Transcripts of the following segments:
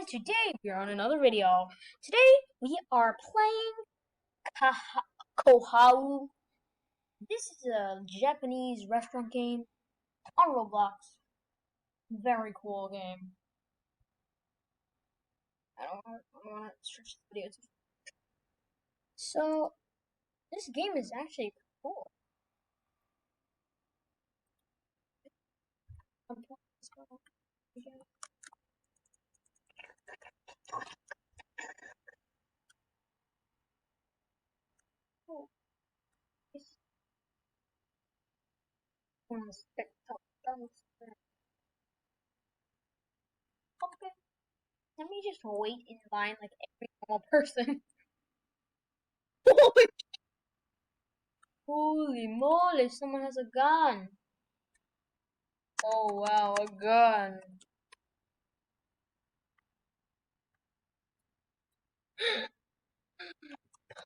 today we are on another video. Today we are playing kohau. This is a Japanese restaurant game on Roblox. Very cool game. I don't want to stretch the video too. So this game is actually cool. I'm playing this one. Oh, this one is okay. Let me just wait in line like every normal person. Holy moly, someone has a gun. Oh wow, a gun.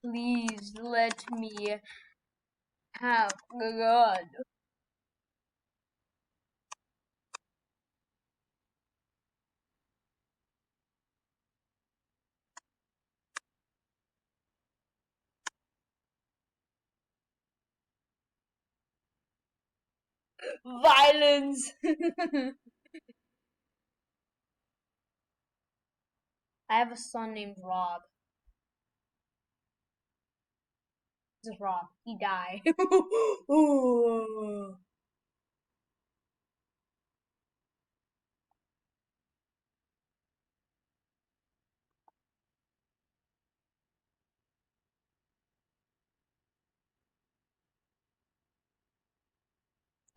Please let me have a gun. Violence! I have a son named Rob. This is Rob. He died. Ooh.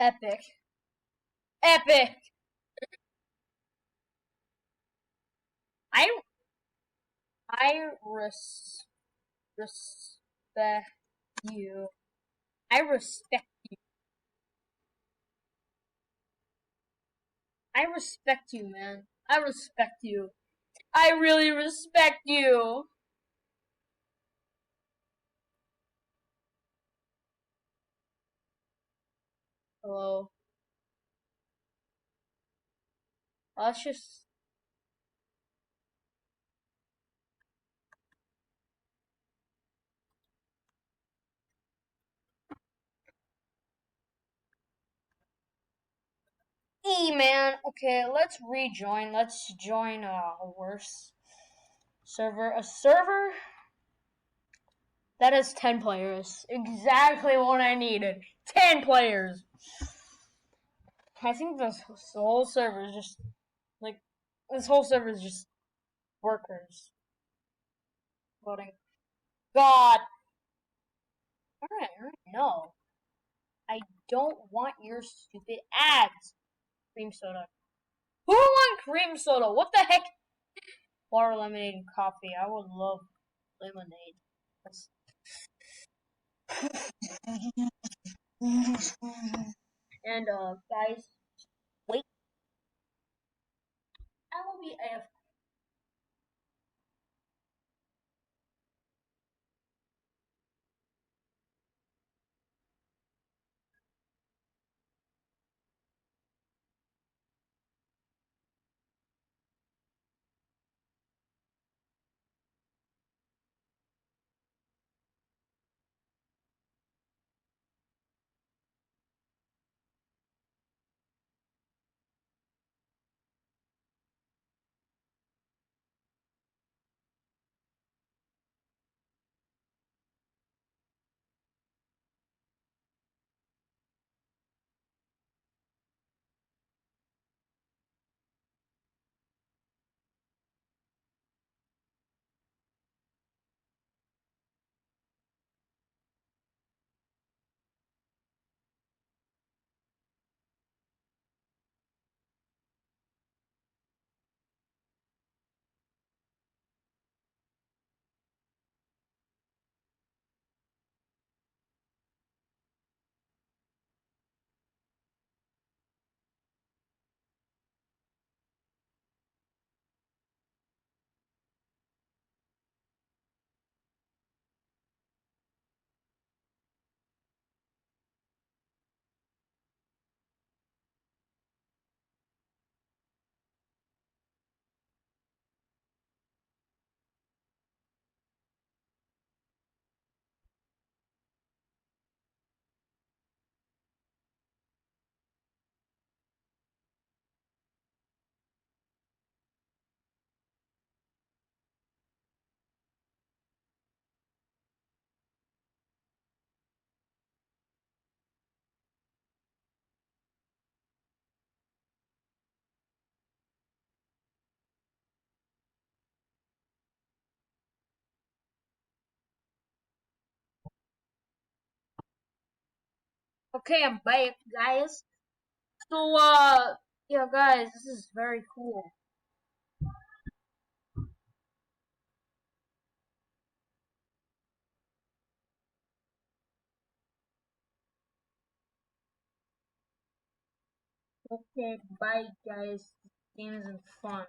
Epic. Epic! I I respect you. I respect I respect you, man. I respect you. I really respect you. Hello. Let's just man. Okay, let's rejoin. Let's join a worse server. A server that has 10 players. Exactly what I needed. 10 players. I think this whole server is just like this whole server is just workers voting. God. Alright, no. I don't want your stupid ads. Cream soda. Who wants cream soda? What the heck? Water, lemonade, and coffee. I would love lemonade. And guys, wait. I will be AFK. Okay, I'm back, guys. So, yeah, guys, this is very cool. Okay, bye, guys. This game isn't fun.